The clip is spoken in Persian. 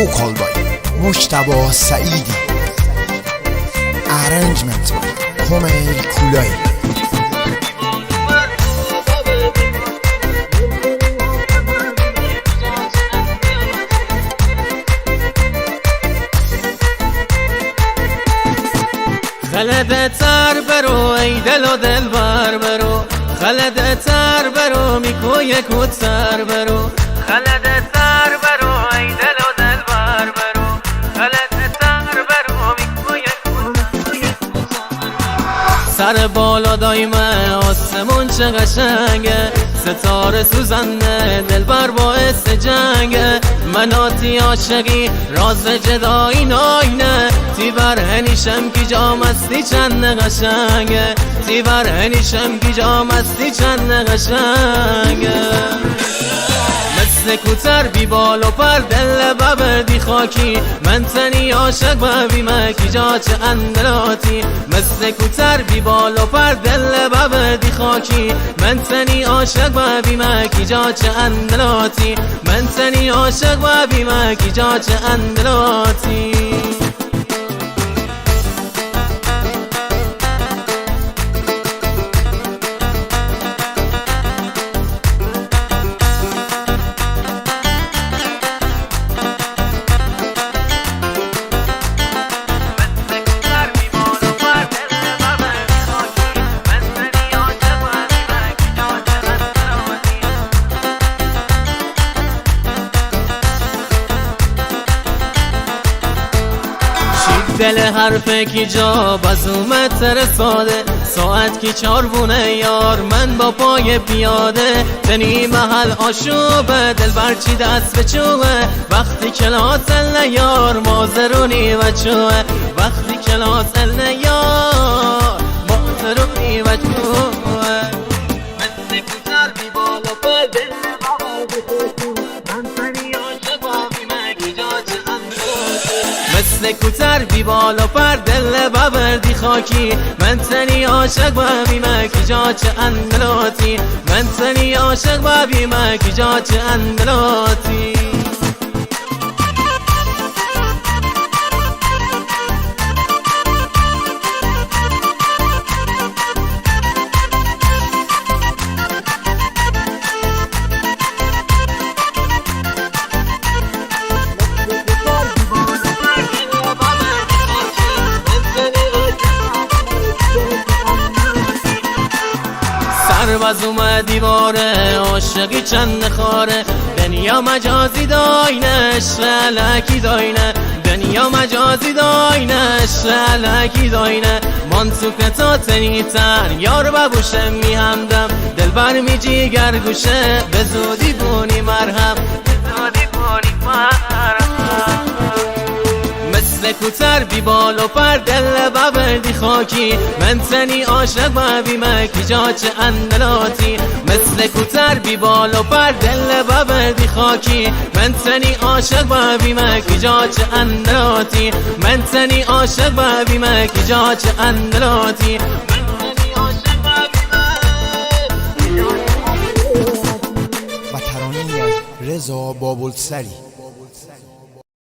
vocal by مجتبی سعیدی، arrangement by کمیل کولایی. خلده تر برو ای دل و دل بر برو، خلده تر برو میکوی کود سر برو، خلده تر برو ای دل و دل بر برو، خلده تر برو میکوی کود سر بالا دایمه آسمون چه قشنگه، ستاره سوزنده دل بر باعث جنگه، مناتی عاشقی راز جدایی ناینه، تی برهنیشم کی جام استی چند قشنگه، تی برهنیشم کی جام استی چند قشنگه. مثل کوتر بی بال و پر دل ببردی خاکی، من تنی عاشق ببیمه کی جا چه اندلاتی، مثل کوتر بی بال و پر دل ببردی خاکی، من تنی عاشق ببیمه کی جا چه اندلاتی، من تنی عاشق ببیمه کی جا چه اندلاتی. دل حرفه کی جا باز اومد ترساده، ساعت کی چاربونه یار من با پای پیاده، تنی محل آشوبه دل برچی دست به چوبه، وقتی کلاس یار مازرونی و چوه، وقتی کلاس یار مازرونی و چوه. مثل کوتر بی بال و پر دل من تنی عاشق ببیمه کی جا چه اندلاتی، مثل کوتر بی بال و پر دل ببردی خاکی، من تنی عاشق ببیمه کی جا چه اندلاتی، من تنی عاشق ببیمه کی جا چه اندلاتی. سرباز اومد دیواره عاشقی چند خاره، دنیا مجازی داینه عشق الکی داینه، دنیا مجازی داینه عشق الکی داینه، من تو کتا تنی تر یار ببوشه میهمدم، دل بر می جیگر گوشه به زودی بونی مرهم، به زودی بونی مرهم. مثل کوتر بی بال و پر دل ببردی خاکی، من تنی عاشق ببیمه کی جا چه اندلاتی، مثل کوتر بی بال و پر دل ببردی خاکی، من تنی عاشق ببیمه کی جا چه اندلاتی، من تنی عاشق ببیمه کی جا چه اندلاتی. و ترانه‌ای از رضا بابلسری.